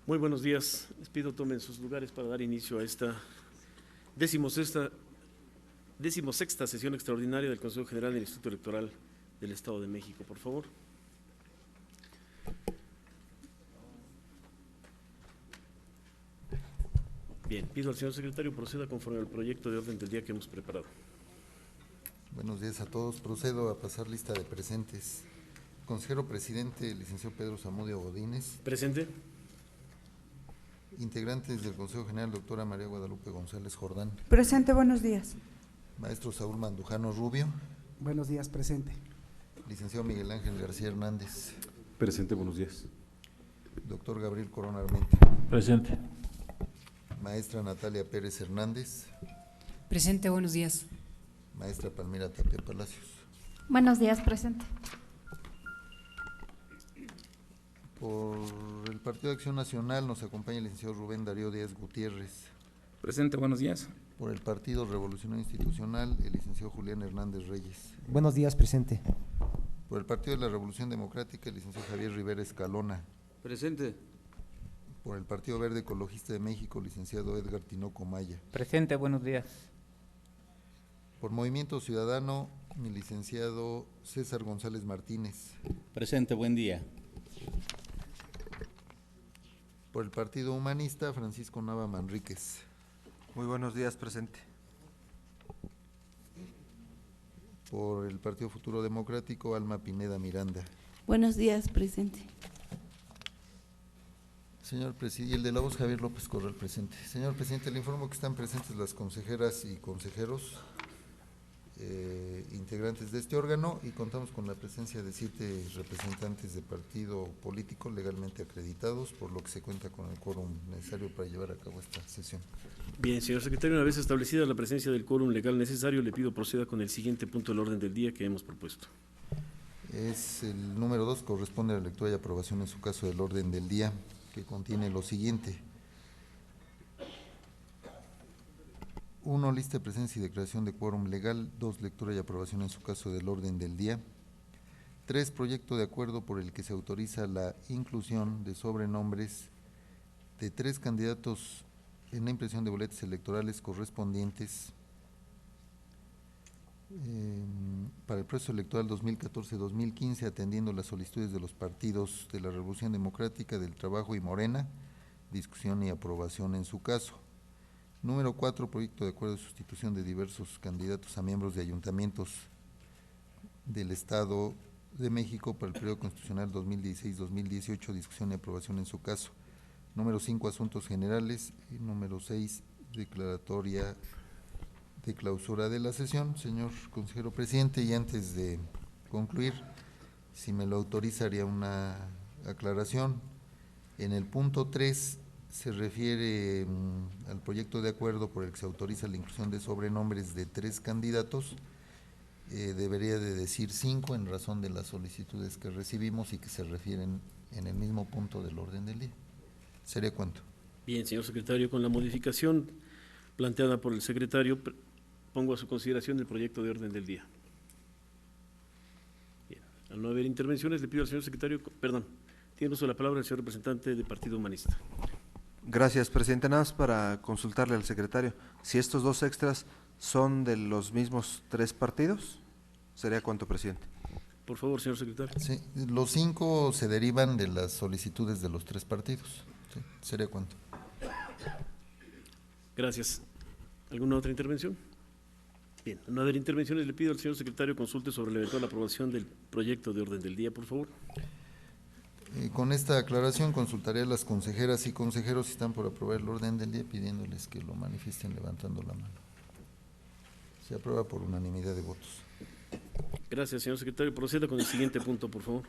Muy buenos días. Les pido tomen sus lugares para dar inicio a esta decimosexta sesión extraordinaria del Consejo General del Instituto Electoral del Estado de México. Por favor. Bien, pido al señor secretario proceda conforme al proyecto de orden del día que hemos preparado. Buenos días a todos. Procedo a pasar lista de presentes. Consejero presidente, licenciado Pedro Zamudio Godínez. Presente. Integrantes del Consejo General, doctora María Guadalupe González Jordán. Presente, buenos días. Maestro Saúl Mandujano Rubio. Buenos días, presente. Licenciado Miguel Ángel García Hernández. Presente, buenos días. Doctor Gabriel Corona Armenta. Presente. Maestra Natalia Pérez Hernández. Presente, buenos días. Maestra Palmira Tapia Palacios. Buenos días, presente. Por el Partido de Acción Nacional nos acompaña el licenciado Rubén Darío Díaz Gutiérrez. Presente, buenos días. Por el Partido Revolucionario Institucional, el licenciado Julián Hernández Reyes. Buenos días, presente. Por el Partido de la Revolución Democrática, el licenciado Javier Rivera Escalona. Presente. Por el Partido Verde Ecologista de México, licenciado Edgar Tinoco Maya. Presente, buenos días. Por Movimiento Ciudadano, mi licenciado César González Martínez. Presente, buen día. Por el Partido Humanista, Francisco Nava Manríquez. Muy buenos días, presente. Por el Partido Futuro Democrático, Alma Pineda Miranda. Buenos días, presente. Señor presidente, y el de la voz Javier López Corral, presente. Señor presidente, le informo que están presentes las consejeras y consejeros integrantes de este órgano y contamos con la presencia de 7 representantes de partido político legalmente acreditados, por lo que se cuenta con el quórum necesario para llevar a cabo esta sesión. Bien, señor secretario, una vez establecida la presencia del quórum legal necesario, le pido proceda con el siguiente punto del orden del día que hemos propuesto. Es el número 2, corresponde a la lectura y aprobación en su caso del orden del día, que contiene lo siguiente. 1. Lista de presencia y declaración de quórum legal. 2. Lectura y aprobación en su caso del orden del día. 3. Proyecto de acuerdo por el que se autoriza la inclusión de sobrenombres de 3 candidatos en la impresión de boletas electorales correspondientes para el proceso electoral 2014-2015, atendiendo las solicitudes de los partidos de la Revolución Democrática, del Trabajo y Morena, discusión y aprobación en su caso. Número 4, proyecto de acuerdo de sustitución de diversos candidatos a miembros de ayuntamientos del Estado de México para el periodo constitucional 2016-2018, discusión y aprobación en su caso. Número 5, asuntos generales. Y número 6, declaratoria de clausura de la sesión. Señor consejero presidente, y antes de concluir, si me lo autoriza, haría una aclaración. En el punto 3 se refiere al proyecto de acuerdo por el que se autoriza la inclusión de sobrenombres de 3 candidatos. Debería de decir 5 en razón de las solicitudes que recibimos y que se refieren en el mismo punto del orden del día. ¿Sería cuánto? Bien, señor secretario, con la modificación planteada por el secretario, pongo a su consideración el proyecto de orden del día. Bien, al no haber intervenciones, le pido al señor secretario, perdón, tiene uso de la palabra el señor representante del Partido Humanista. Gracias, presidente. Nada más para consultarle al secretario, si estos 2 extras son de los mismos 3 partidos, ¿sería cuánto, presidente? Por favor, señor secretario. Sí, los 5 se derivan de las solicitudes de los 3 partidos. Sí, ¿sería cuánto? Gracias. ¿Alguna otra intervención? Bien, al no haber intervenciones, le pido al señor secretario consulte sobre la eventual aprobación del proyecto de orden del día, por favor. Con esta aclaración consultaré a las consejeras y consejeros si están por aprobar el orden del día, pidiéndoles que lo manifiesten levantando la mano. Se aprueba por unanimidad de votos. Gracias, señor secretario. Proceda con el siguiente punto, por favor.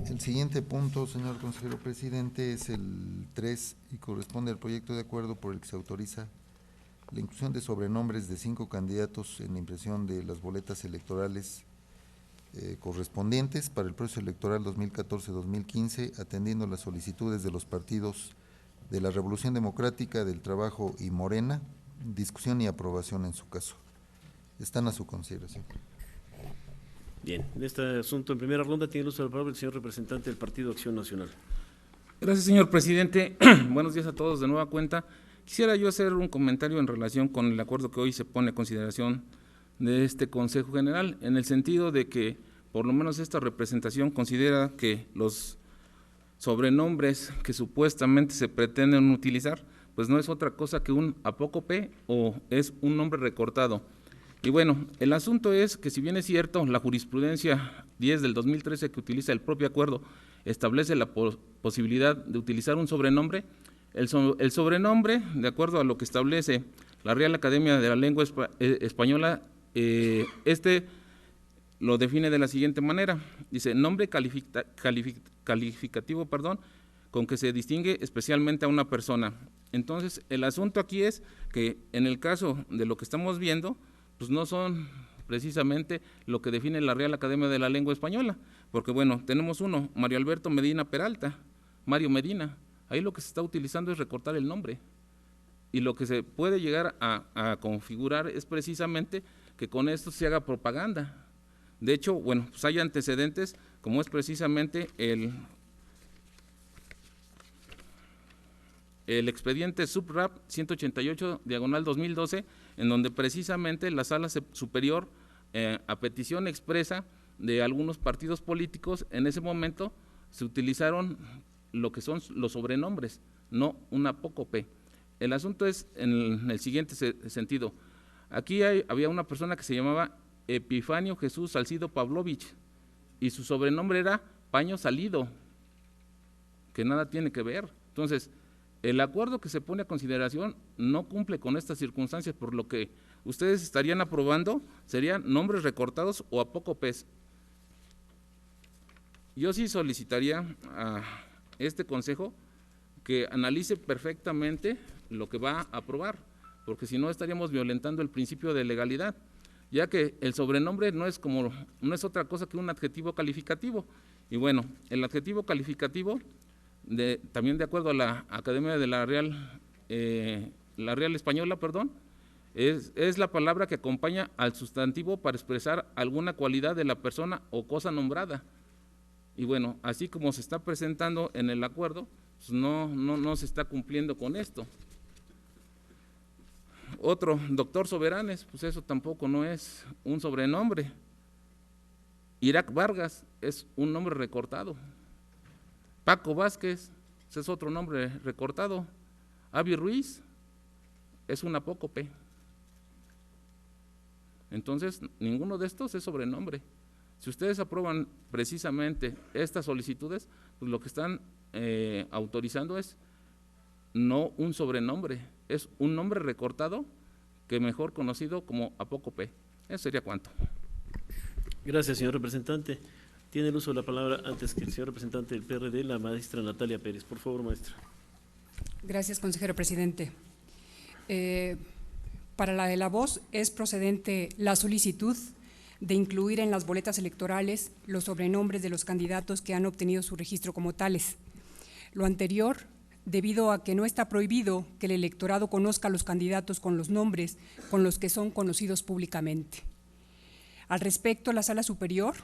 El siguiente punto, señor consejero presidente, es el 3 y corresponde al proyecto de acuerdo por el que se autoriza la inclusión de sobrenombres de 5 candidatos en la impresión de las boletas electorales correspondientes para el proceso electoral 2014-2015, atendiendo las solicitudes de los partidos de la Revolución Democrática, del Trabajo y Morena, discusión y aprobación en su caso. Están a su consideración. Bien, en este asunto en primera ronda tiene el uso de la palabra el señor representante del Partido Acción Nacional. Gracias, señor presidente. Buenos días a todos de nueva cuenta. Quisiera yo hacer un comentario en relación con el acuerdo que hoy se pone a consideración de este Consejo General, en el sentido de que por lo menos esta representación considera que los sobrenombres que supuestamente se pretenden utilizar, pues no es otra cosa que un apócope o es un nombre recortado. Y bueno, el asunto es que si bien es cierto, la jurisprudencia 10 del 2013 que utiliza el propio acuerdo establece la posibilidad de utilizar un sobrenombre, el sobrenombre, de acuerdo a lo que establece la Real Academia de la Lengua Española, lo define de la siguiente manera. Dice, nombre calificativo, con que se distingue especialmente a una persona. Entonces, el asunto aquí es que en el caso de lo que estamos viendo, pues no son precisamente lo que define la Real Academia de la Lengua Española, porque bueno, tenemos uno, Mario Alberto Medina Peralta, Mario Medina, ahí lo que se está utilizando es recortar el nombre, y lo que se puede llegar a configurar es precisamente que con esto se haga propaganda. De hecho, bueno, pues hay antecedentes, como es precisamente el expediente SUBRAP 188/2012, en donde precisamente la Sala Superior, a petición expresa de algunos partidos políticos, en ese momento se utilizaron lo que son los sobrenombres, no un apócope. El asunto es en el siguiente sentido. Aquí había una persona que se llamaba Epifanio Jesús Salcido Pavlovich, y su sobrenombre era Paño Salido, que nada tiene que ver. Entonces, el acuerdo que se pone a consideración no cumple con estas circunstancias, por lo que ustedes estarían aprobando serían nombres recortados o apócopes. Yo sí solicitaría a este consejo que analice perfectamente lo que va a aprobar, porque si no estaríamos violentando el principio de legalidad, ya que el sobrenombre no es otra cosa que un adjetivo calificativo. Y bueno, el adjetivo calificativo, también de acuerdo a la Academia de la Real Española, es la palabra que acompaña al sustantivo para expresar alguna cualidad de la persona o cosa nombrada. Y bueno, así como se está presentando en el acuerdo, pues no se está cumpliendo con esto. Otro, doctor Soberanes, pues eso tampoco no es un sobrenombre. Irak Vargas es un nombre recortado. Paco Vázquez, ese es otro nombre recortado. Avi Ruiz es un apócope. Entonces, ninguno de estos es sobrenombre. Si ustedes aprueban precisamente estas solicitudes, pues lo que están autorizando es no un sobrenombre, es un nombre recortado, que mejor conocido como apócope. Eso sería cuanto. Gracias, señor representante. Tiene el uso de la palabra, antes que el señor representante del PRD, la maestra Natalia Pérez. Por favor, maestra. Gracias, consejero presidente. Para la de la voz, es procedente la solicitud de incluir en las boletas electorales los sobrenombres de los candidatos que han obtenido su registro como tales. Lo anterior, debido a que no está prohibido que el electorado conozca a los candidatos con los nombres con los que son conocidos públicamente. Al respecto, la Sala Superior,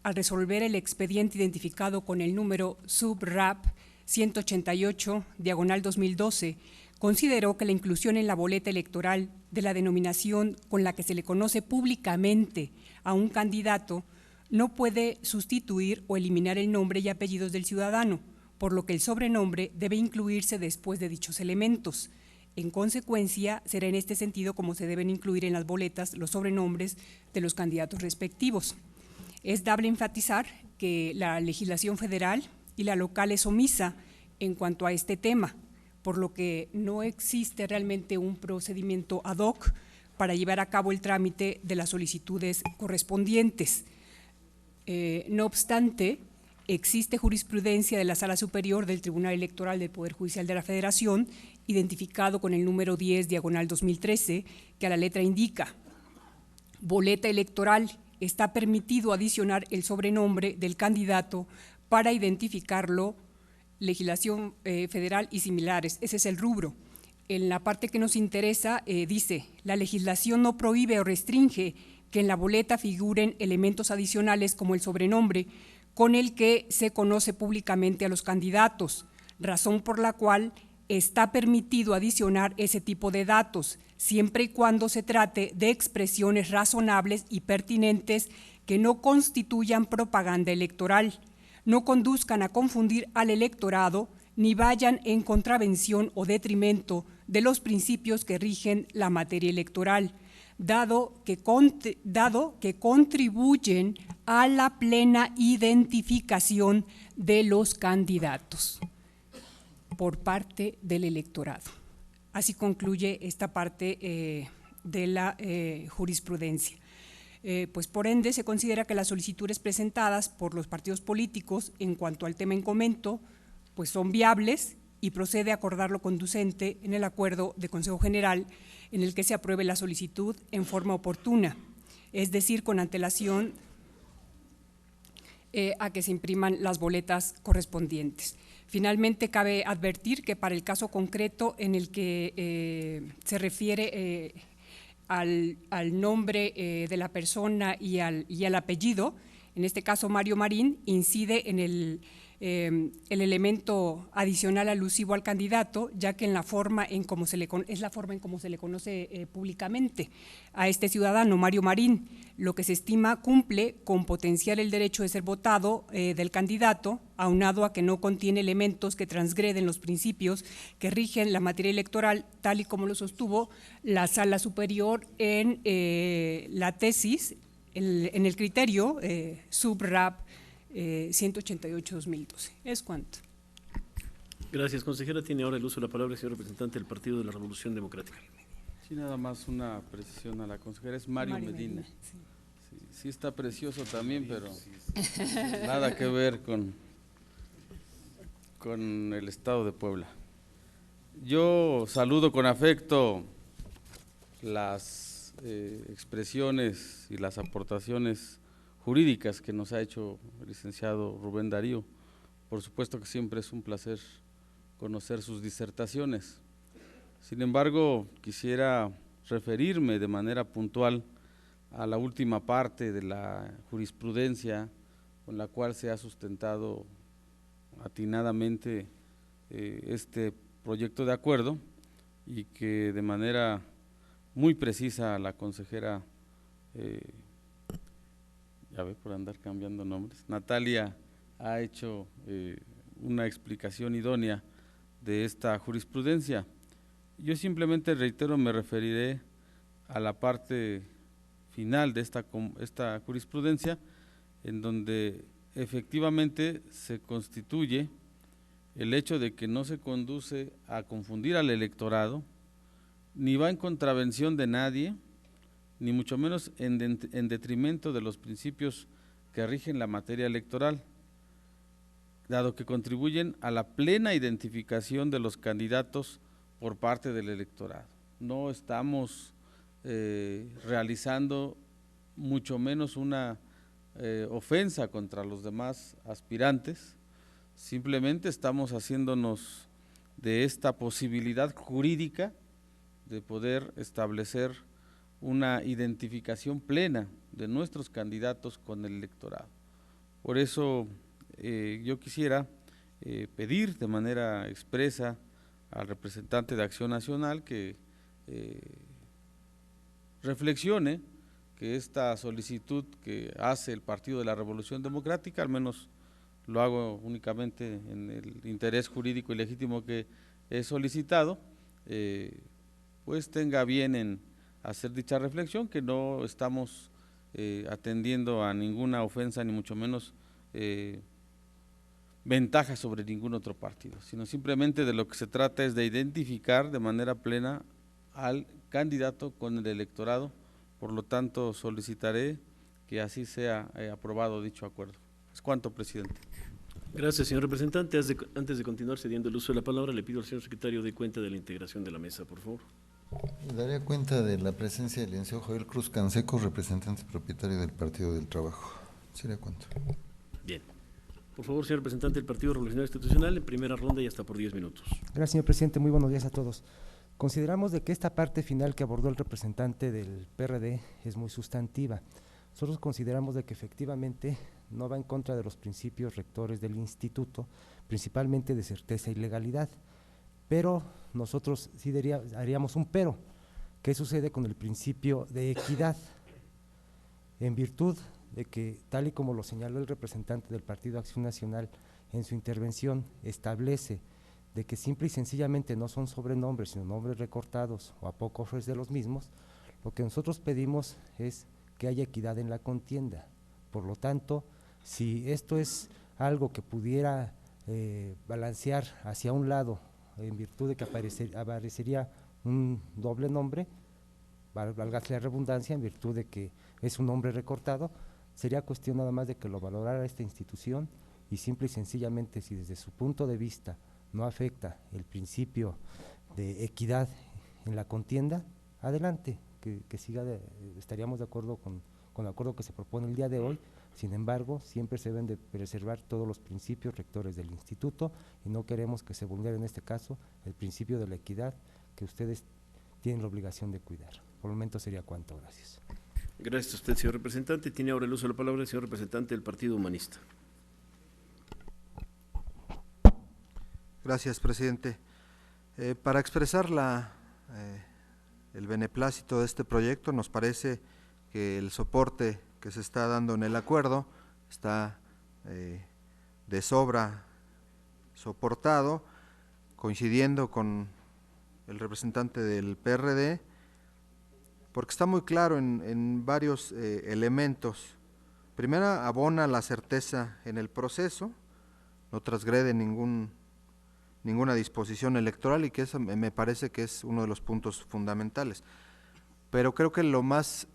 al resolver el expediente identificado con el número SUBRAP 188/2012, consideró que la inclusión en la boleta electoral de la denominación con la que se le conoce públicamente a un candidato no puede sustituir o eliminar el nombre y apellidos del ciudadano, por lo que el sobrenombre debe incluirse después de dichos elementos. En consecuencia, será en este sentido como se deben incluir en las boletas los sobrenombres de los candidatos respectivos. Es dable enfatizar que la legislación federal y la local es omisa en cuanto a este tema, por lo que no existe realmente un procedimiento ad hoc para llevar a cabo el trámite de las solicitudes correspondientes. No obstante, existe jurisprudencia de la Sala Superior del Tribunal Electoral del Poder Judicial de la Federación, identificado con el número 10/2013, que a la letra indica: boleta electoral, está permitido adicionar el sobrenombre del candidato para identificarlo, legislación federal y similares. Ese es el rubro. En la parte que nos interesa dice: la legislación no prohíbe o restringe que en la boleta figuren elementos adicionales como el sobrenombre con el que se conoce públicamente a los candidatos. razón por la cual está permitido adicionar ese tipo de datos, siempre y cuando se trate de expresiones razonables y pertinentes que no constituyan propaganda electoral, no conduzcan a confundir al electorado ni vayan en contravención o detrimento de los principios que rigen la materia electoral, dado que contribuyen a la plena identificación de los candidatos por parte del electorado. Así concluye esta parte de la jurisprudencia. Pues por ende se considera que las solicitudes presentadas por los partidos políticos en cuanto al tema en comento pues son viables y procede a acordar lo conducente en el acuerdo de Consejo General en el que se apruebe la solicitud en forma oportuna, es decir, con antelación a que se impriman las boletas correspondientes. Finalmente, cabe advertir que para el caso concreto en el que se refiere al nombre de la persona y al apellido, en este caso Mario Marín, incide en el elemento adicional alusivo al candidato, ya que es la forma en cómo se le conoce públicamente a este ciudadano, Mario Marín, lo que se estima cumple con potenciar el derecho de ser votado del candidato, aunado a que no contiene elementos que transgreden los principios que rigen la materia electoral, tal y como lo sostuvo la Sala Superior en la tesis, en el criterio subrap 188-2012. ¿Es cuánto? Gracias, consejera. Tiene ahora el uso de la palabra el señor representante del Partido de la Revolución Democrática. Sí, nada más una precisión a la consejera, es Mario Medina. Sí. Sí, está precioso también, pero nada que ver con el Estado de Puebla. Yo saludo con afecto las expresiones y las aportaciones jurídicas que nos ha hecho el licenciado Rubén Darío. Por supuesto que siempre es un placer conocer sus disertaciones. Sin embargo, quisiera referirme de manera puntual a la última parte de la jurisprudencia con la cual se ha sustentado atinadamente este proyecto de acuerdo y que de manera muy precisa la consejera ya ve por andar cambiando nombres, Natalia ha hecho una explicación idónea de esta jurisprudencia. Yo simplemente reitero, me referiré a la parte final de esta jurisprudencia, en donde efectivamente se constituye el hecho de que no se conduce a confundir al electorado, ni va en contravención de nadie, ni mucho menos en detrimento de los principios que rigen la materia electoral, dado que contribuyen a la plena identificación de los candidatos por parte del electorado. No estamos realizando mucho menos una ofensa contra los demás aspirantes, simplemente estamos haciéndonos de esta posibilidad jurídica de poder establecer una identificación plena de nuestros candidatos con el electorado. Por eso yo quisiera pedir de manera expresa al representante de Acción Nacional que reflexione que esta solicitud que hace el Partido de la Revolución Democrática, al menos lo hago únicamente en el interés jurídico y legítimo que he solicitado, pues tenga bien en hacer dicha reflexión, que no estamos atendiendo a ninguna ofensa, ni mucho menos ventaja sobre ningún otro partido, sino simplemente de lo que se trata es de identificar de manera plena al candidato con el electorado. Por lo tanto, solicitaré que así sea aprobado dicho acuerdo. Es cuanto, presidente. Gracias, señor representante. Antes de continuar cediendo el uso de la palabra, le pido al señor secretario de cuenta de la integración de la mesa, por favor. Daría cuenta de la presencia del licenciado Joel Cruz Canseco, representante propietario del Partido del Trabajo. Sería cuánto. Bien. Por favor, señor representante del Partido Revolucionario Institucional, en primera ronda y hasta por 10 minutos. Gracias, señor presidente. Muy buenos días a todos. Consideramos de que esta parte final que abordó el representante del PRD es muy sustantiva. Nosotros consideramos de que efectivamente no va en contra de los principios rectores del instituto, principalmente de certeza y legalidad, pero nosotros sí haríamos un pero. ¿Qué sucede con el principio de equidad? En virtud de que, tal y como lo señaló el representante del Partido Acción Nacional en su intervención, establece de que simple y sencillamente no son sobrenombres, sino nombres recortados o apócrifos de los mismos, lo que nosotros pedimos es que haya equidad en la contienda. Por lo tanto, si esto es algo que pudiera balancear hacia un lado, en virtud de que aparecería un doble nombre, valga la redundancia, en virtud de que es un nombre recortado, sería cuestión nada más de que lo valorara esta institución y simple y sencillamente, si desde su punto de vista no afecta el principio de equidad en la contienda, adelante, que siga, estaríamos de acuerdo con el acuerdo que se propone el día de hoy. Sin embargo, siempre se deben de preservar todos los principios rectores del instituto y no queremos que se vulnere en este caso el principio de la equidad que ustedes tienen la obligación de cuidar. Por el momento sería cuanto. Gracias. Gracias a usted, señor representante. Tiene ahora el uso de la palabra el señor representante del Partido Humanista. Gracias, presidente. Para expresar el beneplácito de este proyecto, nos parece que el soporte que se está dando en el acuerdo está de sobra soportado, coincidiendo con el representante del PRD, porque está muy claro en varios elementos. Primero, abona la certeza en el proceso, no transgrede ninguna disposición electoral, y que eso me parece que es uno de los puntos fundamentales. Pero creo que lo más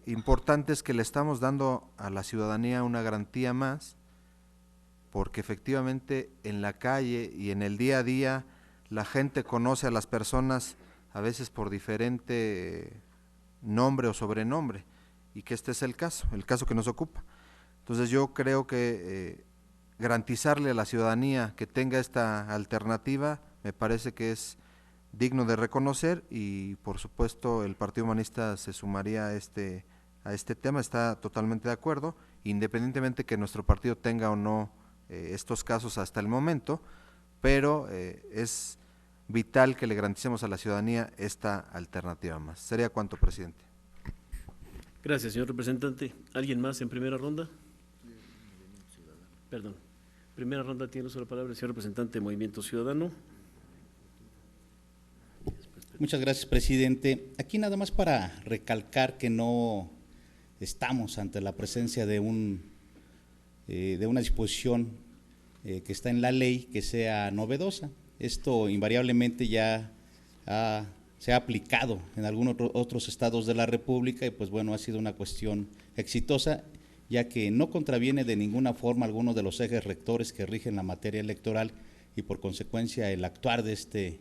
importante es que le estamos dando a la ciudadanía una garantía más, porque efectivamente en la calle y en el día a día la gente conoce a las personas a veces por diferente nombre o sobrenombre, y que este es el caso que nos ocupa. Entonces yo creo que garantizarle a la ciudadanía que tenga esta alternativa me parece que es digno de reconocer, y por supuesto el Partido Humanista se sumaría a este tema, está totalmente de acuerdo, independientemente que nuestro partido tenga o no estos casos hasta el momento, pero es vital que le garanticemos a la ciudadanía esta alternativa más. Sería cuanto, presidente. Gracias, señor representante. ¿Alguien más en primera ronda? Perdón. Primera ronda tiene uso de la palabra el señor representante de Movimiento Ciudadano. Muchas gracias, presidente. Aquí nada más para recalcar que no estamos ante la presencia de una disposición que está en la ley que sea novedosa. Esto invariablemente ya se ha aplicado en algunos otros estados de la República y pues bueno, ha sido una cuestión exitosa, ya que no contraviene de ninguna forma algunos de los ejes rectores que rigen la materia electoral y por consecuencia el actuar de este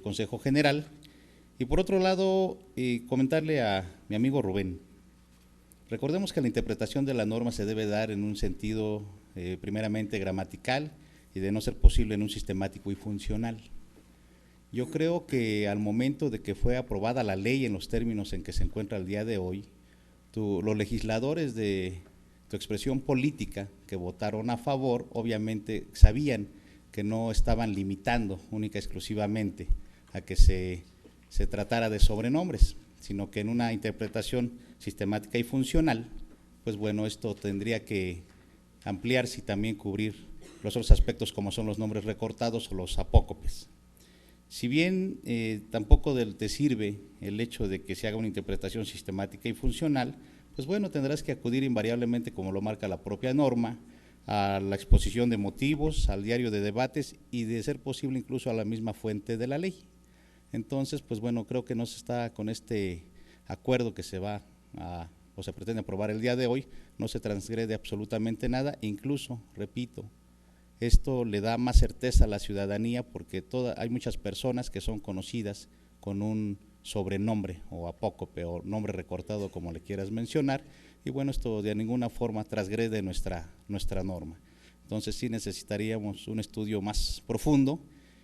Consejo General. Y por otro lado, comentarle a mi amigo Rubén, recordemos que la interpretación de la norma se debe dar en un sentido primeramente gramatical y de no ser posible en un sistemático y funcional. Yo creo que al momento de que fue aprobada la ley en los términos en que se encuentra el día de hoy, los legisladores de tu expresión política que votaron a favor, obviamente sabían que no estaban limitando única y exclusivamente a que se tratara de sobrenombres, sino que en una interpretación sistemática y funcional, pues bueno, esto tendría que ampliarse y también cubrir los otros aspectos como son los nombres recortados o los apócopes. Si bien tampoco te sirve el hecho de que se haga una interpretación sistemática y funcional, pues bueno, tendrás que acudir invariablemente, como lo marca la propia norma, a la exposición de motivos, al diario de debates y de ser posible incluso a la misma fuente de la ley. Entonces, pues bueno, creo que no se está con este acuerdo que se va o se pretende aprobar el día de hoy, no se transgrede absolutamente nada, incluso, repito, esto le da más certeza a la ciudadanía porque hay muchas personas que son conocidas con un sobrenombre o apócope o nombre recortado, como le quieras mencionar, y bueno, esto de ninguna forma transgrede nuestra norma. Entonces sí necesitaríamos un estudio más profundo,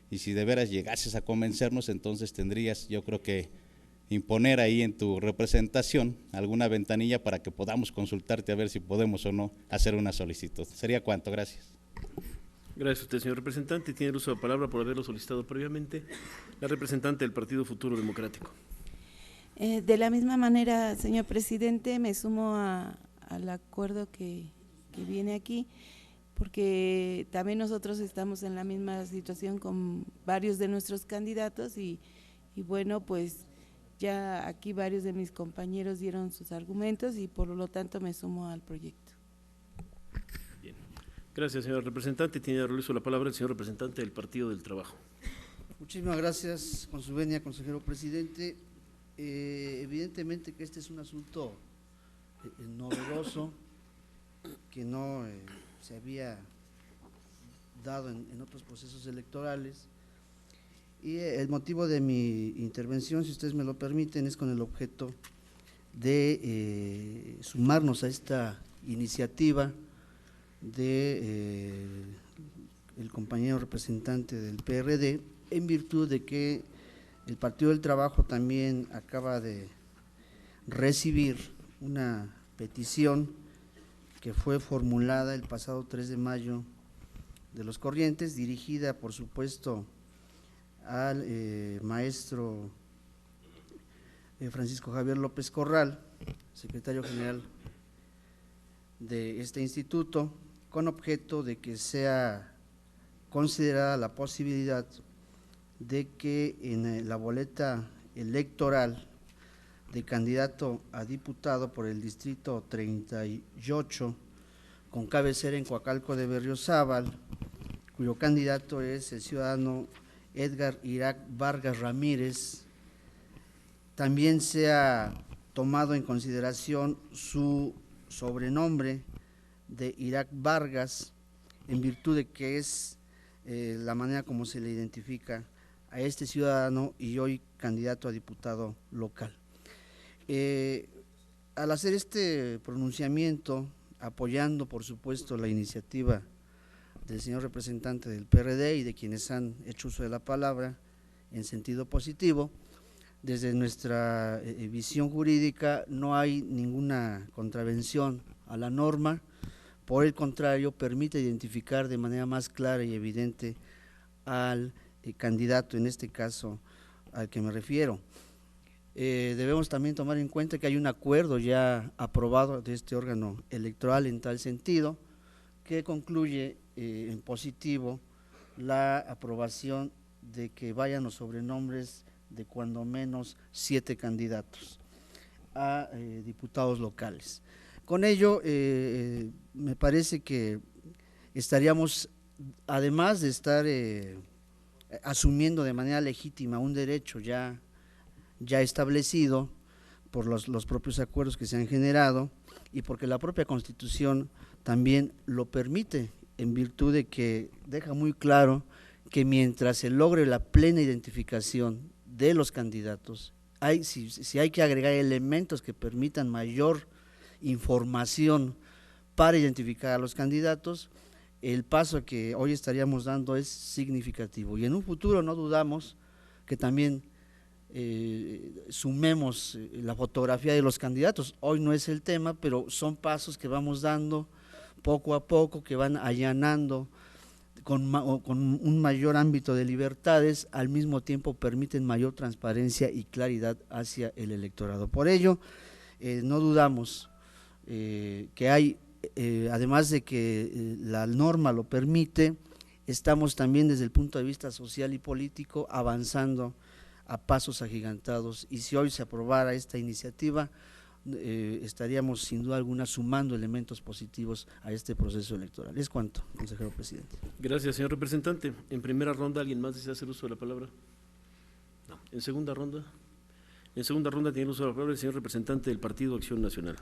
y si de veras llegases a convencernos, entonces tendrías, yo creo que imponer ahí en tu representación alguna ventanilla para que podamos consultarte a ver si podemos o no hacer una solicitud. ¿Sería cuánto? Gracias. Gracias a usted, señor representante. Tiene el uso de la palabra por haberlo solicitado previamente la representante del Partido Futuro Democrático. De la misma manera, señor presidente, me sumo al acuerdo que viene aquí, porque también nosotros estamos en la misma situación con varios de nuestros candidatos y bueno, pues ya aquí varios de mis compañeros dieron sus argumentos y por lo tanto me sumo al proyecto. Bien. Gracias, señor representante. Tiene el uso de la palabra el señor representante del Partido del Trabajo. Muchísimas gracias, con su venia, consejero presidente. Evidentemente que este es un asunto novedoso que no se había dado en otros procesos electorales y el motivo de mi intervención, si ustedes me lo permiten, es con el objeto de sumarnos a esta iniciativa de el compañero representante del PRD, en virtud de que el Partido del Trabajo también acaba de recibir una petición que fue formulada el pasado 3 de mayo de Los Corrientes, dirigida por supuesto al maestro Francisco Javier López Corral, secretario general de este instituto, con objeto de que sea considerada la posibilidad de que en la boleta electoral de candidato a diputado por el distrito 38, con cabecera en Coacalco de Berriozábal, cuyo candidato es el ciudadano Edgar Irac Vargas Ramírez, también sea tomado en consideración su sobrenombre de Irac Vargas, en virtud de que es la manera como se le identifica a este ciudadano y hoy candidato a diputado local. Al hacer este pronunciamiento, apoyando por supuesto la iniciativa del señor representante del PRD y de quienes han hecho uso de la palabra en sentido positivo, desde nuestra visión jurídica no hay ninguna contravención a la norma, por el contrario permite identificar de manera más clara y evidente al candidato, en este caso al que me refiero. Debemos también tomar en cuenta que hay un acuerdo ya aprobado de este órgano electoral en tal sentido que concluye en positivo la aprobación de que vayan los sobrenombres de cuando menos 7 candidatos a diputados locales. Con ello, me parece que estaríamos, además de estar asumiendo de manera legítima un derecho ya establecido por los propios acuerdos que se han generado y porque la propia Constitución también lo permite, en virtud de que deja muy claro que mientras se logre la plena identificación de los candidatos, si hay que agregar elementos que permitan mayor información para identificar a los candidatos, el paso que hoy estaríamos dando es significativo y en un futuro no dudamos que también sumemos la fotografía de los candidatos. Hoy no es el tema, pero son pasos que vamos dando poco a poco, que van allanando con un mayor ámbito de libertades, al mismo tiempo permiten mayor transparencia y claridad hacia el electorado. Por ello, no dudamos que hay, además de que la norma lo permite, estamos también desde el punto de vista social y político avanzando a pasos agigantados y si hoy se aprobara esta iniciativa, estaríamos sin duda alguna sumando elementos positivos a este proceso electoral. Es cuanto, consejero presidente. Gracias, señor representante. En primera ronda, ¿alguien más desea hacer uso de la palabra? No. ¿En segunda ronda? En segunda ronda tiene uso de la palabra el señor representante del Partido Acción Nacional.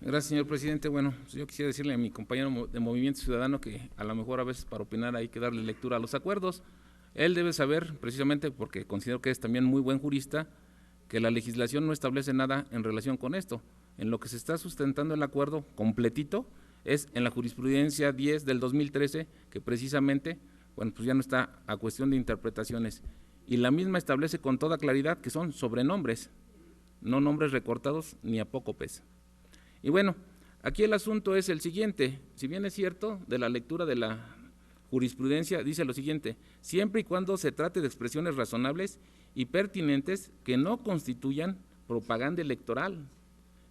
Gracias, señor presidente. Bueno, yo quisiera decirle a mi compañero de Movimiento Ciudadano que a lo mejor a veces para opinar hay que darle lectura a los acuerdos. Él debe saber, precisamente porque considero que es también muy buen jurista, que la legislación no establece nada en relación con esto. En lo que se está sustentando el acuerdo completito es en la jurisprudencia 10 del 2013, que precisamente, bueno, pues ya no está a cuestión de interpretaciones. Y la misma establece con toda claridad que son sobrenombres. no nombres recortados ni apócopes. Y bueno, aquí el asunto es el siguiente, si bien es cierto, de la lectura de la jurisprudencia dice lo siguiente: siempre y cuando se trate de expresiones razonables y pertinentes que no constituyan propaganda electoral.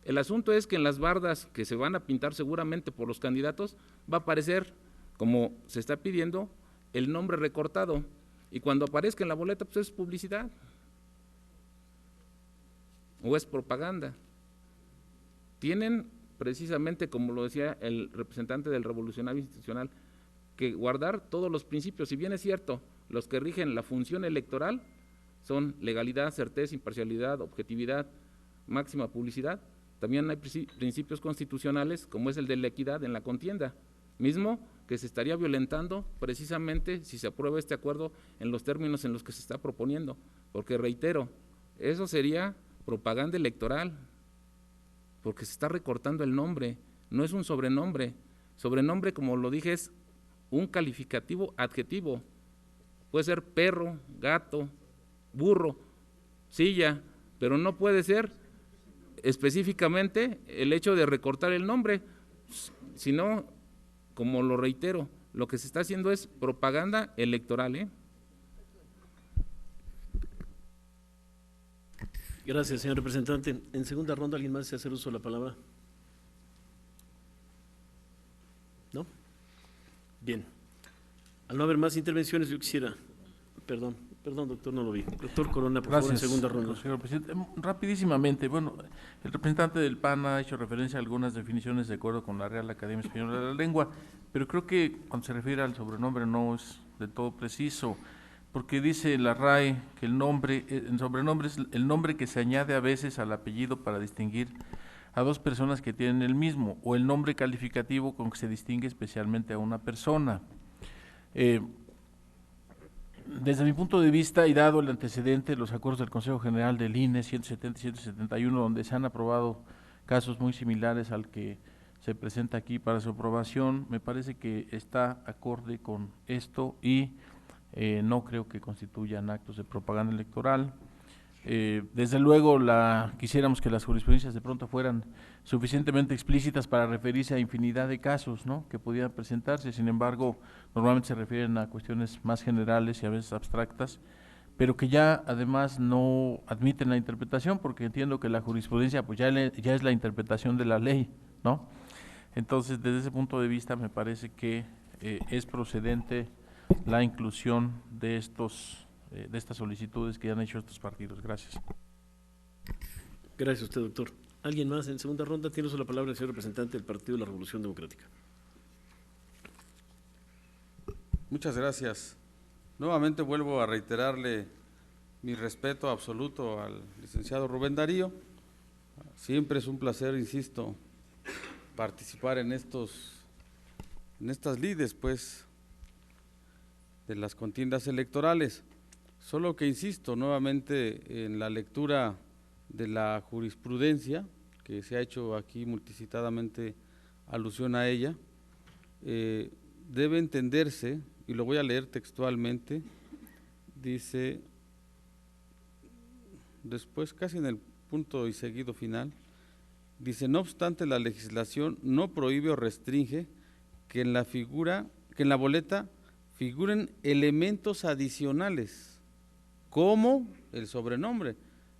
El asunto es que en las bardas que se van a pintar seguramente por los candidatos va a aparecer, como se está pidiendo, el nombre recortado, y cuando aparezca en la boleta pues es publicidad o es propaganda. Tienen precisamente, como lo decía el representante del Revolucionario Institucional, que guardar todos los principios. Si bien es cierto, los que rigen la función electoral son legalidad, certeza, imparcialidad, objetividad, máxima publicidad, también hay principios constitucionales como es el de la equidad en la contienda, mismo que se estaría violentando precisamente si se aprueba este acuerdo en los términos en los que se está proponiendo, porque reitero, eso sería propaganda electoral, porque se está recortando el nombre, no es un sobrenombre. Sobrenombre, como lo dije, es un calificativo adjetivo, puede ser perro, gato, burro, silla, pero no puede ser específicamente el hecho de recortar el nombre, sino, como lo reitero, lo que se está haciendo es propaganda electoral. Gracias, señor representante. En segunda ronda, ¿alguien más desea hacer uso de la palabra? ¿No? Bien. Al no haber más intervenciones, yo quisiera… Perdón, doctor, no lo vi. Doctor Corona, por favor, en segunda ronda. Señor presidente. Rapidísimamente, bueno, el representante del PAN ha hecho referencia a algunas definiciones de acuerdo con la Real Academia Española de la Lengua, pero creo que cuando se refiere al sobrenombre no es del todo preciso, porque dice la RAE que el sobrenombre es el nombre que se añade a veces al apellido para distinguir a dos personas que tienen el mismo, o el nombre calificativo con que se distingue especialmente a una persona. Desde mi punto de vista, y dado el antecedente de los acuerdos del Consejo General del INE 170 y 171, donde se han aprobado casos muy similares al que se presenta aquí para su aprobación, me parece que está acorde con esto y no creo que constituyan actos de propaganda electoral. Desde luego quisiéramos que las jurisprudencias de pronto fueran suficientemente explícitas para referirse a infinidad de casos, ¿no?, que pudieran presentarse. Sin embargo, normalmente se refieren a cuestiones más generales y a veces abstractas, pero que ya además no admiten la interpretación, porque entiendo que la jurisprudencia pues ya es la interpretación de la ley, ¿no? Entonces, desde ese punto de vista me parece que es procedente la inclusión de estas solicitudes que han hecho estos partidos. Gracias. Gracias a usted, doctor. ¿Alguien más en segunda ronda? Tiene la palabra el señor representante del Partido de la Revolución Democrática. Muchas gracias. Nuevamente vuelvo a reiterarle mi respeto absoluto al licenciado Rubén Darío. Siempre es un placer, insisto, participar en estas lides, pues, de las contiendas electorales. Solo que insisto nuevamente en la lectura de la jurisprudencia, que se ha hecho aquí multicitadamente alusión a ella, debe entenderse, y lo voy a leer textualmente, dice, después casi en el punto y seguido final, dice: no obstante, la legislación no prohíbe o restringe que en la boleta figuren elementos adicionales, como el sobrenombre,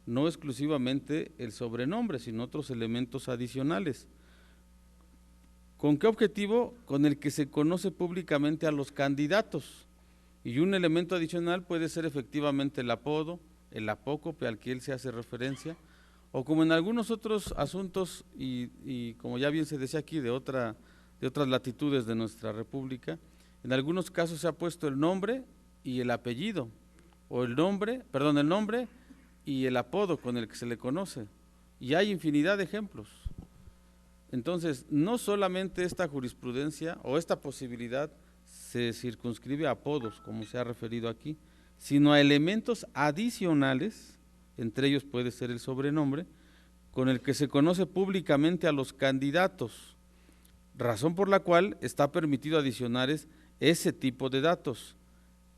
no exclusivamente el sobrenombre, sino otros elementos adicionales. ¿Con qué objetivo? Con el que se conoce públicamente a los candidatos. Y un elemento adicional puede ser efectivamente el apodo, el apócope al que él se hace referencia, o como en algunos otros asuntos, y como ya bien se decía aquí, de otras latitudes de nuestra República, en algunos casos se ha puesto el nombre y el apellido, o el nombre y el apodo con el que se le conoce, y hay infinidad de ejemplos. Entonces, no solamente esta jurisprudencia o esta posibilidad se circunscribe a apodos, como se ha referido aquí, sino a elementos adicionales, entre ellos puede ser el sobrenombre, con el que se conoce públicamente a los candidatos, razón por la cual está permitido adicionar ese tipo de datos.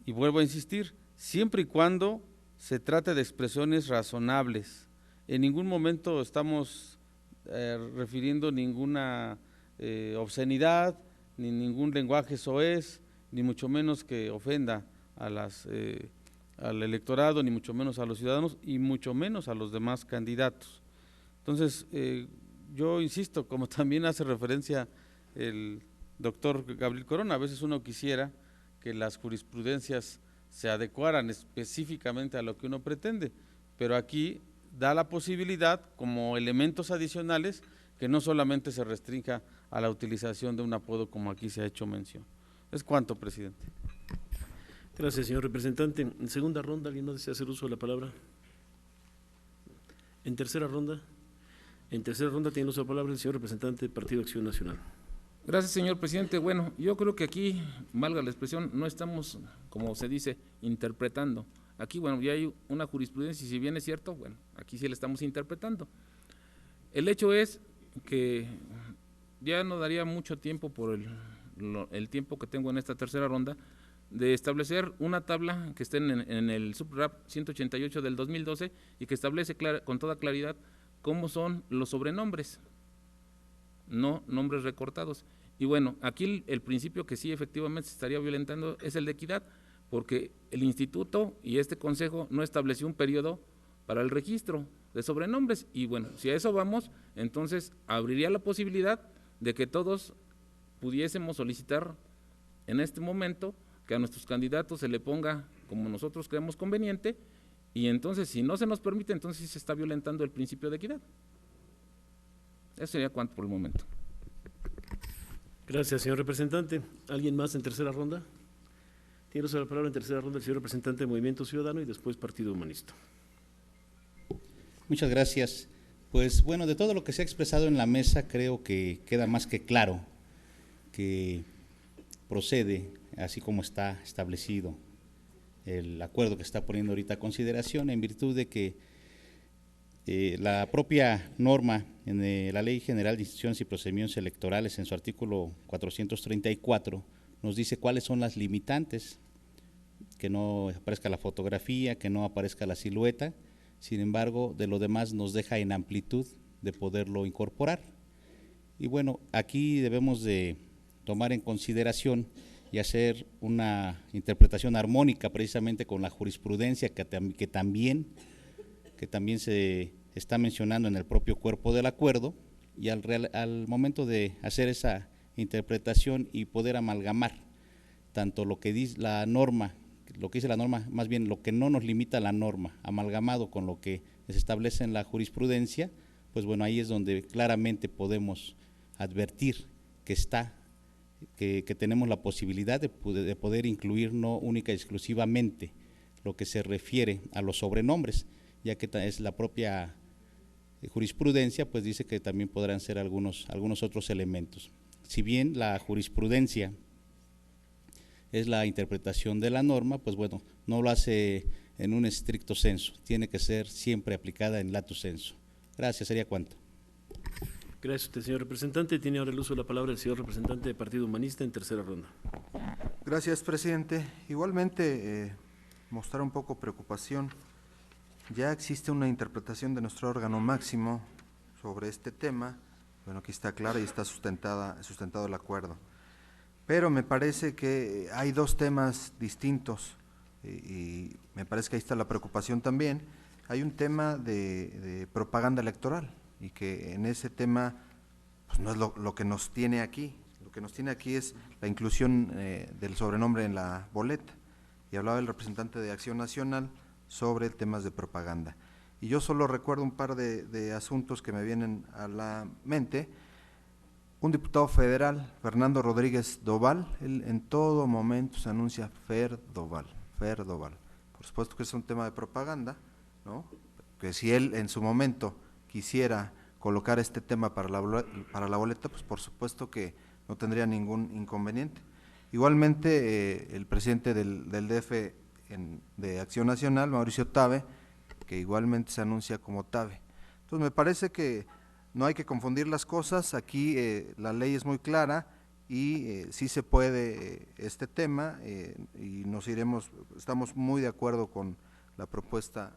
Y vuelvo a insistir, siempre y cuando se trate de expresiones razonables, en ningún momento estamos refiriendo ninguna obscenidad, ni ningún lenguaje soez, ni mucho menos que ofenda a al electorado, ni mucho menos a los ciudadanos, y mucho menos a los demás candidatos. Entonces, yo insisto, como también hace referencia el doctor Gabriel Corona, a veces uno quisiera que las jurisprudencias se adecuaran específicamente a lo que uno pretende, pero aquí da la posibilidad, como elementos adicionales, que no solamente se restrinja a la utilización de un apodo como aquí se ha hecho mención. Es cuanto, presidente. Gracias, señor representante. En segunda ronda, ¿alguien más desea hacer uso de la palabra? En tercera ronda tiene uso de la palabra el señor representante del Partido Acción Nacional. Gracias, señor presidente. Bueno, yo creo que aquí, valga la expresión, no estamos, como se dice, interpretando. Aquí, bueno, ya hay una jurisprudencia y si bien es cierto, bueno, aquí sí la estamos interpretando. El hecho es que ya no daría mucho tiempo por el tiempo que tengo en esta tercera ronda de establecer una tabla que esté en el SUBRAP 188 del 2012 y que establece con toda claridad cómo son los sobrenombres, no nombres recortados. Y bueno, aquí el principio que sí efectivamente se estaría violentando es el de equidad, porque el instituto y este consejo no estableció un periodo para el registro de sobrenombres, y bueno, si a eso vamos, entonces abriría la posibilidad de que todos pudiésemos solicitar en este momento que a nuestros candidatos se le ponga como nosotros creemos conveniente, y entonces si no se nos permite, entonces sí se está violentando el principio de equidad. Eso sería cuanto por el momento. Gracias, señor representante. ¿Alguien más en tercera ronda? Tiene uso de la palabra en tercera ronda el señor representante de Movimiento Ciudadano y después Partido Humanista. Muchas gracias. Pues bueno, de todo lo que se ha expresado en la mesa, creo que queda más que claro que procede, así como está establecido el acuerdo que está poniendo ahorita a consideración, en virtud de que la propia norma en la Ley General de Instituciones y Procedimientos Electorales, en su artículo 434, nos dice cuáles son las limitantes, que no aparezca la fotografía, que no aparezca la silueta. Sin embargo, de lo demás nos deja en amplitud de poderlo incorporar. Y bueno, aquí debemos de tomar en consideración y hacer una interpretación armónica precisamente con la jurisprudencia que también se está mencionando en el propio cuerpo del acuerdo, y al momento de hacer esa interpretación y poder amalgamar tanto lo que dice la norma, lo que dice la norma, más bien lo que no nos limita la norma, amalgamado con lo que se establece en la jurisprudencia, pues bueno, ahí es donde claramente podemos advertir que tenemos la posibilidad de poder incluir no única y exclusivamente lo que se refiere a los sobrenombres, ya que es la propia jurisprudencia, pues dice que también podrán ser algunos otros elementos. Si bien la jurisprudencia es la interpretación de la norma, pues bueno, no lo hace en un estricto sensu, tiene que ser siempre aplicada en lato sensu. Gracias, sería cuanto. Gracias a usted, señor representante. Tiene ahora el uso de la palabra el señor representante del Partido Humanista en tercera ronda. Gracias, presidente. Igualmente, mostrar un poco preocupación. Ya existe una interpretación de nuestro órgano máximo sobre este tema. Bueno, aquí está clara y está sustentado el acuerdo. Pero me parece que hay dos temas distintos y me parece que ahí está la preocupación también. Hay un tema de propaganda electoral y que en ese tema pues no es lo que nos tiene aquí. Lo que nos tiene aquí es la inclusión del sobrenombre en la boleta. Y hablaba el representante de Acción Nacional sobre temas de propaganda. Y yo solo recuerdo un par de asuntos que me vienen a la mente. Un diputado federal, Fernando Rodríguez Doval, él en todo momento se anuncia Fer Doval. Por supuesto que es un tema de propaganda, ¿no? Que si él en su momento quisiera colocar este tema para la boleta, pues por supuesto que no tendría ningún inconveniente. Igualmente, el presidente del DF de Acción Nacional, Mauricio Tabe, que igualmente se anuncia como Tabe. Entonces me parece que no hay que confundir las cosas, aquí la ley es muy clara y sí se puede este tema y estamos muy de acuerdo con la propuesta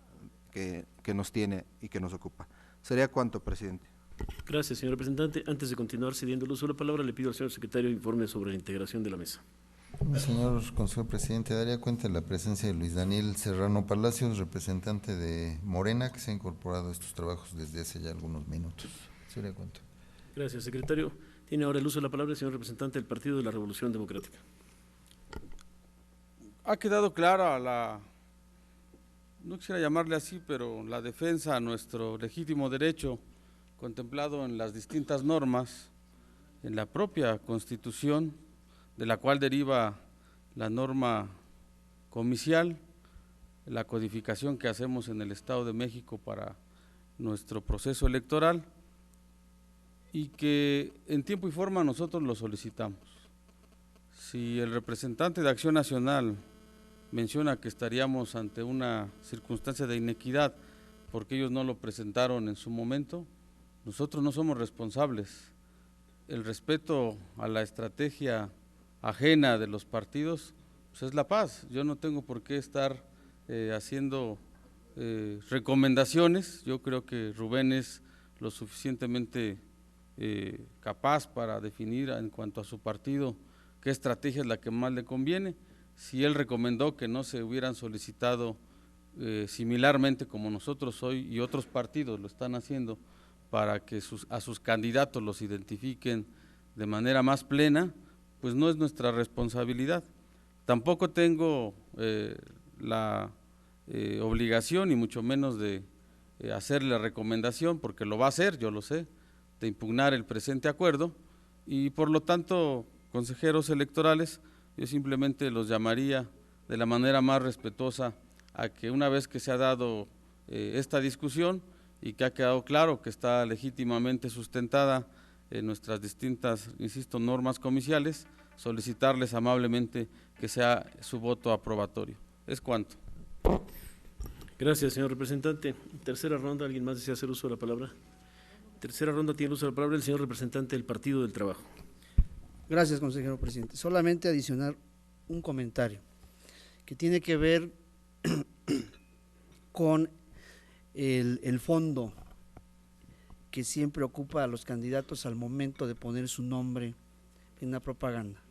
que nos tiene y que nos ocupa. ¿Sería cuánto, presidente? Gracias, señor representante. Antes de continuar cediendo el uso de la palabra, le pido al señor secretario informe sobre la integración de la mesa. Señor consejero presidente, daría cuenta de la presencia de Luis Daniel Serrano Palacios, representante de Morena, que se ha incorporado a estos trabajos desde hace ya algunos minutos. Sería cuánto. Gracias, secretario. Tiene ahora el uso de la palabra el señor representante del Partido de la Revolución Democrática. Ha quedado clara la, no quisiera llamarle así, pero la defensa a nuestro legítimo derecho contemplado en las distintas normas, en la propia Constitución, de la cual deriva la norma comicial, la codificación que hacemos en el Estado de México para nuestro proceso electoral, y que en tiempo y forma nosotros lo solicitamos. Si el representante de Acción Nacional menciona que estaríamos ante una circunstancia de inequidad porque ellos no lo presentaron en su momento, nosotros no somos responsables. El respeto a la estrategia ajena de los partidos pues es la paz. Yo no tengo por qué estar haciendo recomendaciones. Yo creo que Rubén es lo suficientemente capaz para definir en cuanto a su partido qué estrategia es la que más le conviene. Si él recomendó que no se hubieran solicitado similarmente como nosotros hoy y otros partidos lo están haciendo para que a sus candidatos los identifiquen de manera más plena, pues no es nuestra responsabilidad. Tampoco tengo la obligación, y mucho menos de hacerle la recomendación, porque lo va a hacer, yo lo sé, de impugnar el presente acuerdo, y por lo tanto, consejeros electorales, yo simplemente los llamaría de la manera más respetuosa a que una vez que se ha dado esta discusión y que ha quedado claro que está legítimamente sustentada en nuestras distintas, insisto, normas comiciales, solicitarles amablemente que sea su voto aprobatorio. Es cuanto. Gracias, señor representante. Tercera ronda, ¿alguien más desea hacer uso de la palabra? Tercera ronda tiene uso de la palabra el señor representante del Partido del Trabajo. Gracias, consejero presidente. Solamente adicionar un comentario que tiene que ver con el fondo que siempre ocupa a los candidatos al momento de poner su nombre en la propaganda.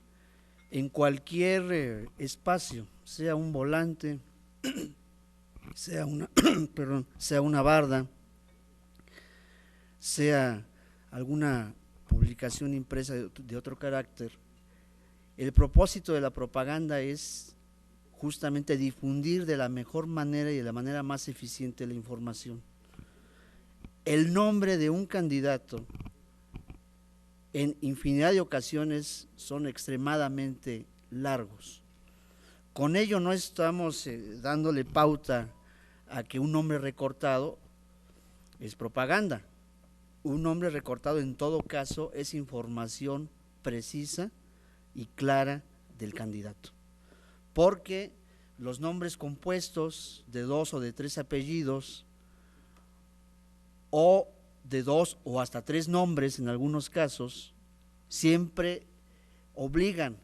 En cualquier espacio, sea un volante, sea una, sea una barda, sea alguna publicación impresa de otro carácter, el propósito de la propaganda es justamente difundir de la mejor manera y de la manera más eficiente la información. El nombre de un candidato en infinidad de ocasiones son extremadamente largos. Con ello no estamos dándole pauta a que un nombre recortado es propaganda. Un nombre recortado en todo caso es información precisa y clara del candidato, porque los nombres compuestos de 2 o de 3 apellidos o de 2 o hasta 3 nombres en algunos casos siempre obligan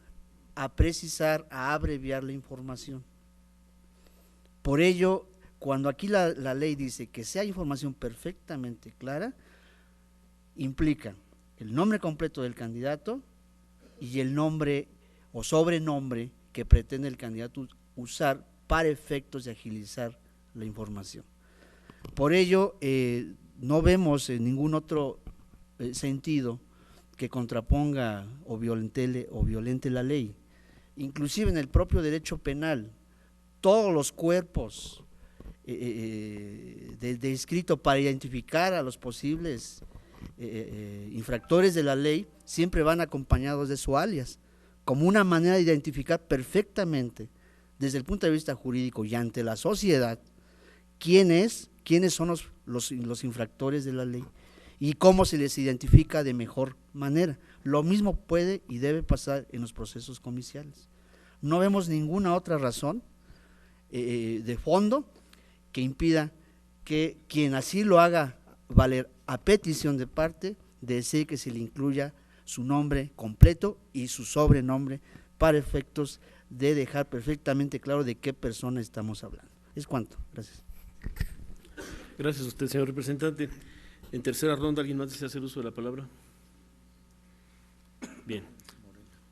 a precisar, a abreviar la información. Por ello, cuando aquí la ley dice que sea información perfectamente clara, implica el nombre completo del candidato y el nombre o sobrenombre que pretende el candidato usar para efectos de agilizar la información. Por ello, no vemos en ningún otro sentido que contraponga o violente la ley. Inclusive en el propio derecho penal, todos los cuerpos descritos para identificar a los posibles infractores de la ley siempre van acompañados de su alias, como una manera de identificar perfectamente desde el punto de vista jurídico y ante la sociedad quiénes son los infractores de la ley y cómo se les identifica de mejor manera. Lo mismo puede y debe pasar en los procesos comiciales. No vemos ninguna otra razón de fondo que impida que quien así lo haga valer a petición de parte desee que se le incluya su nombre completo y su sobrenombre para efectos de dejar perfectamente claro de qué persona estamos hablando. Es cuanto. Gracias. Gracias a usted, señor representante. En tercera ronda, ¿alguien más desea hacer uso de la palabra? Bien.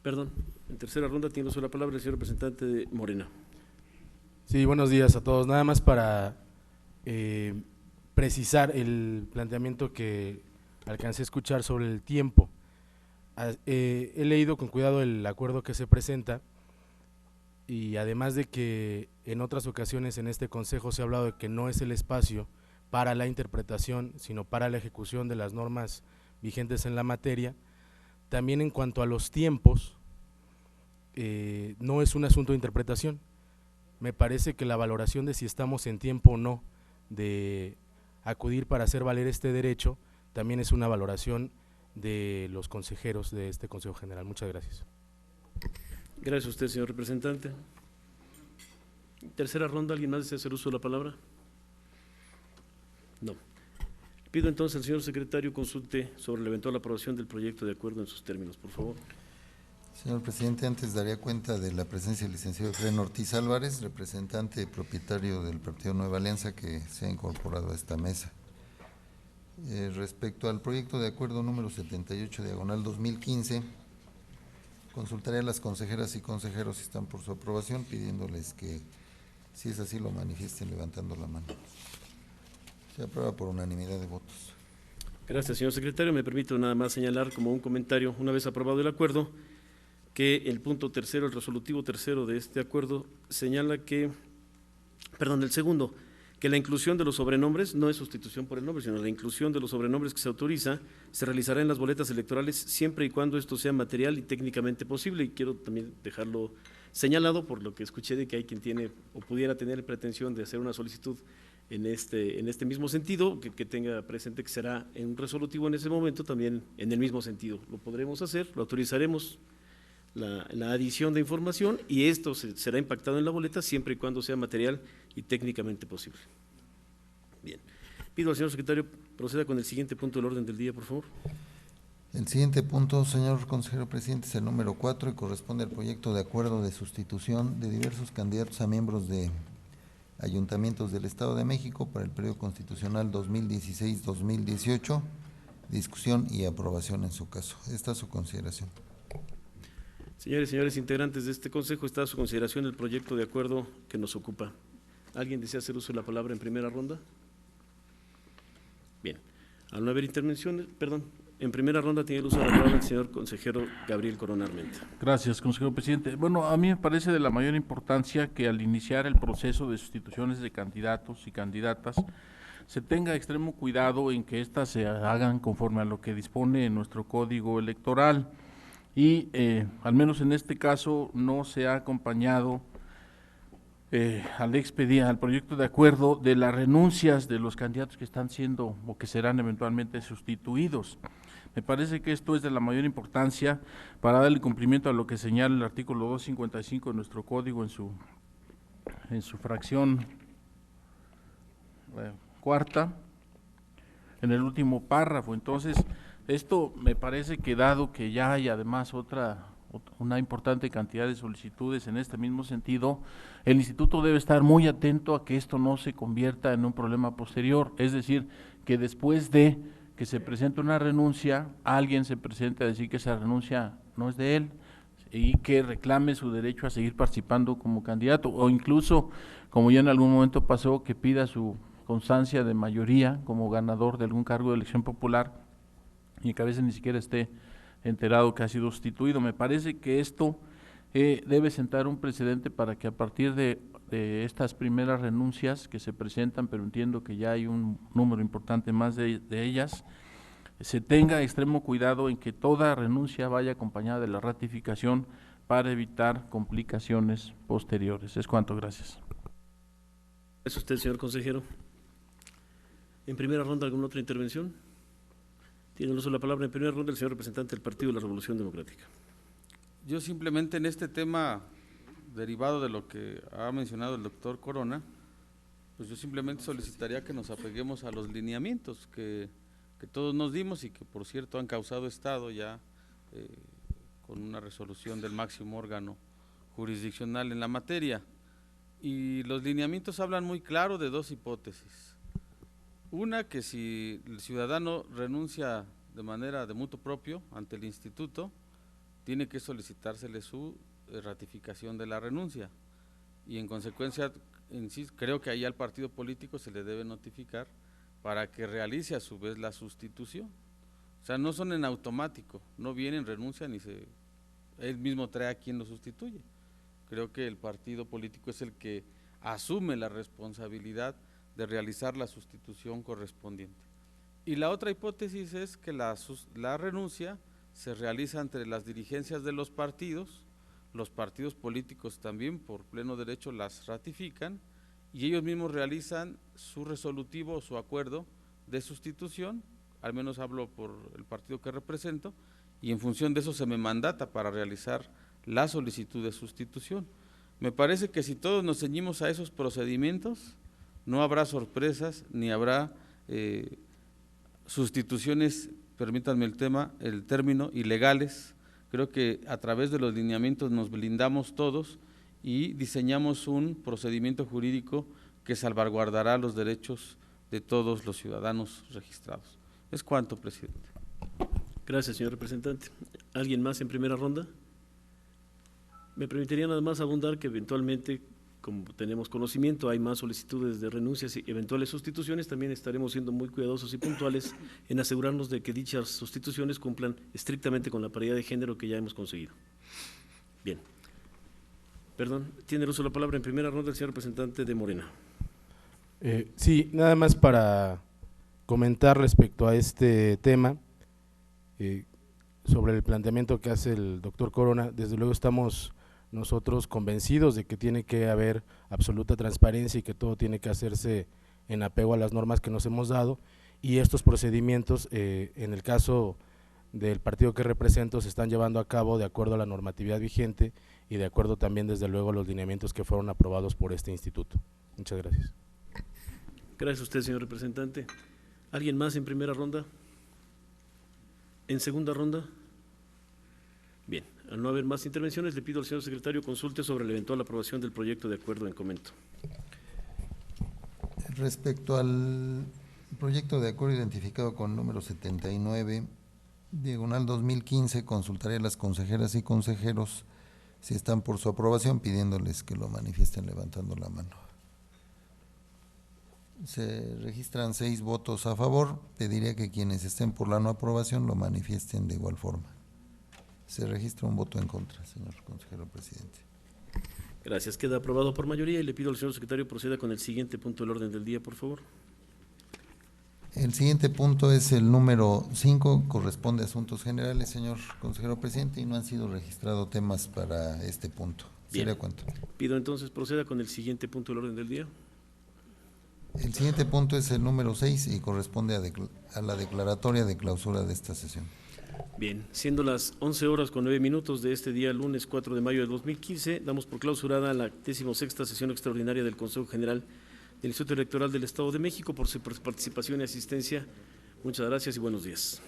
Perdón, en tercera ronda tiene uso de la palabra el señor representante de Morena. Sí, buenos días a todos. Nada más para precisar el planteamiento que alcancé a escuchar sobre el tiempo. He leído con cuidado el acuerdo que se presenta y además de que en otras ocasiones en este consejo se ha hablado de que no es el espacio para la interpretación, sino para la ejecución de las normas vigentes en la materia, también en cuanto a los tiempos, no es un asunto de interpretación. Me parece que la valoración de si estamos en tiempo o no de acudir para hacer valer este derecho, también es una valoración de los consejeros de este Consejo General. Muchas gracias. Gracias a usted, señor representante. Tercera ronda, ¿alguien más desea hacer uso de la palabra? No. Pido entonces al señor secretario consulte sobre la eventual aprobación del proyecto de acuerdo en sus términos, por favor. Señor presidente, antes daría cuenta de la presencia del licenciado Efraín Ortiz Álvarez, representante propietario del Partido Nueva Alianza, que se ha incorporado a esta mesa. Respecto al proyecto de acuerdo número 78/2015, consultaré a las consejeras y consejeros si están por su aprobación, pidiéndoles que, si es así, lo manifiesten levantando la mano. Se aprueba por unanimidad de votos. Gracias, señor secretario. Me permito nada más señalar como un comentario, una vez aprobado el acuerdo, que el punto tercero, el resolutivo tercero de este acuerdo señala que, perdón, el segundo, que la inclusión de los sobrenombres no es sustitución por el nombre, sino la inclusión de los sobrenombres que se autoriza se realizará en las boletas electorales siempre y cuando esto sea material y técnicamente posible. Y quiero también dejarlo señalado por lo que escuché de que hay quien tiene o pudiera tener pretensión de hacer una solicitud en este mismo sentido, que tenga presente que será en un resolutivo en ese momento también en el mismo sentido. Lo podremos hacer, lo autorizaremos la adición de información y esto será impactado en la boleta siempre y cuando sea material y técnicamente posible. Bien. Pido al señor secretario proceda con el siguiente punto del orden del día, por favor. El siguiente punto, señor consejero presidente, es el número 4 y corresponde al proyecto de acuerdo de sustitución de diversos candidatos a miembros de ayuntamientos del Estado de México para el periodo constitucional 2016-2018, discusión y aprobación en su caso. Esta es su consideración. Señores y señores integrantes de este consejo, está a su consideración el proyecto de acuerdo que nos ocupa. ¿Alguien desea hacer uso de la palabra en primera ronda? Bien. Al no haber intervenciones, perdón, en primera ronda tiene el uso de la palabra el señor consejero Gabriel Corona Armenta. Gracias, consejero presidente. Bueno, a mí me parece de la mayor importancia que al iniciar el proceso de sustituciones de candidatos y candidatas se tenga extremo cuidado en que éstas se hagan conforme a lo que dispone nuestro código electoral y al menos en este caso no se ha acompañado al proyecto de acuerdo de las renuncias de los candidatos que están siendo o que serán eventualmente sustituidos. Me parece que esto es de la mayor importancia para darle cumplimiento a lo que señala el artículo 255 de nuestro código en su fracción cuarta, en el último párrafo. Entonces, esto me parece que dado que ya hay además una importante cantidad de solicitudes en este mismo sentido, el instituto debe estar muy atento a que esto no se convierta en un problema posterior, es decir, que después de que se presente una renuncia, alguien se presente a decir que esa renuncia no es de él y que reclame su derecho a seguir participando como candidato, o incluso, como ya en algún momento pasó, que pida su constancia de mayoría como ganador de algún cargo de elección popular y que a veces ni siquiera esté enterado que ha sido sustituido. Me parece que esto debe sentar un precedente para que a partir de estas primeras renuncias que se presentan, pero entiendo que ya hay un número importante más de ellas, se tenga extremo cuidado en que toda renuncia vaya acompañada de la ratificación para evitar complicaciones posteriores. Es cuanto, gracias. ¿Es usted, señor consejero? En primera ronda, ¿alguna otra intervención? Tiene el uso de la palabra en primera ronda el señor representante del Partido de la Revolución Democrática. Yo simplemente en este tema, derivado de lo que ha mencionado el doctor Corona, pues yo simplemente solicitaría que nos apeguemos a los lineamientos que todos nos dimos y que por cierto han causado estado ya con una resolución del máximo órgano jurisdiccional en la materia. Y los lineamientos hablan muy claro de dos hipótesis. Una, que si el ciudadano renuncia de manera de mutuo propio ante el instituto, tiene que solicitársele su ratificación de la renuncia, y en consecuencia, creo que ahí al partido político se le debe notificar para que realice a su vez la sustitución. O sea, no son en automático, no vienen, renuncian y él mismo trae a quien lo sustituye. Creo que el partido político es el que asume la responsabilidad de realizar la sustitución correspondiente. Y la otra hipótesis es que la renuncia se realiza entre las dirigencias de los partidos políticos también por pleno derecho las ratifican, y ellos mismos realizan su resolutivo o su acuerdo de sustitución, al menos hablo por el partido que represento, y en función de eso se me mandata para realizar la solicitud de sustitución. Me parece que si todos nos ceñimos a esos procedimientos, no habrá sorpresas ni habrá sustituciones, permítanme el término, ilegales. Creo que a través de los lineamientos nos blindamos todos y diseñamos un procedimiento jurídico que salvaguardará los derechos de todos los ciudadanos registrados. Es cuanto, presidente. Gracias, señor representante. ¿Alguien más en primera ronda? Me permitiría nada más abundar que eventualmente, como tenemos conocimiento, hay más solicitudes de renuncias y eventuales sustituciones. También estaremos siendo muy cuidadosos y puntuales en asegurarnos de que dichas sustituciones cumplan estrictamente con la paridad de género que ya hemos conseguido. Bien. Perdón, tiene el uso de la palabra en primera ronda el señor representante de Morena. Sí, nada más para comentar respecto a este tema, sobre el planteamiento que hace el doctor Corona. Desde luego estamos nosotros convencidos de que tiene que haber absoluta transparencia y que todo tiene que hacerse en apego a las normas que nos hemos dado, y estos procedimientos, en el caso del partido que represento, se están llevando a cabo de acuerdo a la normatividad vigente y de acuerdo también, desde luego, a los lineamientos que fueron aprobados por este instituto. Muchas gracias. Gracias a usted, señor representante. ¿Alguien más en primera ronda? ¿En segunda ronda? Bien, al no haber más intervenciones, le pido al señor secretario consulte sobre la eventual aprobación del proyecto de acuerdo en comento. Respecto al proyecto de acuerdo identificado con número 79, diagonal 2015, consultaré a las consejeras y consejeros si están por su aprobación, pidiéndoles que lo manifiesten levantando la mano. Se registran 6 votos a favor. Pediría que quienes estén por la no aprobación lo manifiesten de igual forma. Se registra un voto en contra, señor consejero presidente. Gracias. Queda aprobado por mayoría y le pido al señor secretario proceda con el siguiente punto del orden del día, por favor. El siguiente punto es el número 5, corresponde a asuntos generales, señor consejero presidente, y no han sido registrados temas para este punto. Bien. ¿Sería cuánto? Pido entonces proceda con el siguiente punto del orden del día. El siguiente punto es el número 6 y corresponde a la declaratoria de clausura de esta sesión. Bien, siendo las 11:09 de este día, lunes 4 de mayo de 2015, damos por clausurada la 16ª sesión extraordinaria del Consejo General del Instituto Electoral del Estado de México. Por su participación y asistencia, muchas gracias y buenos días.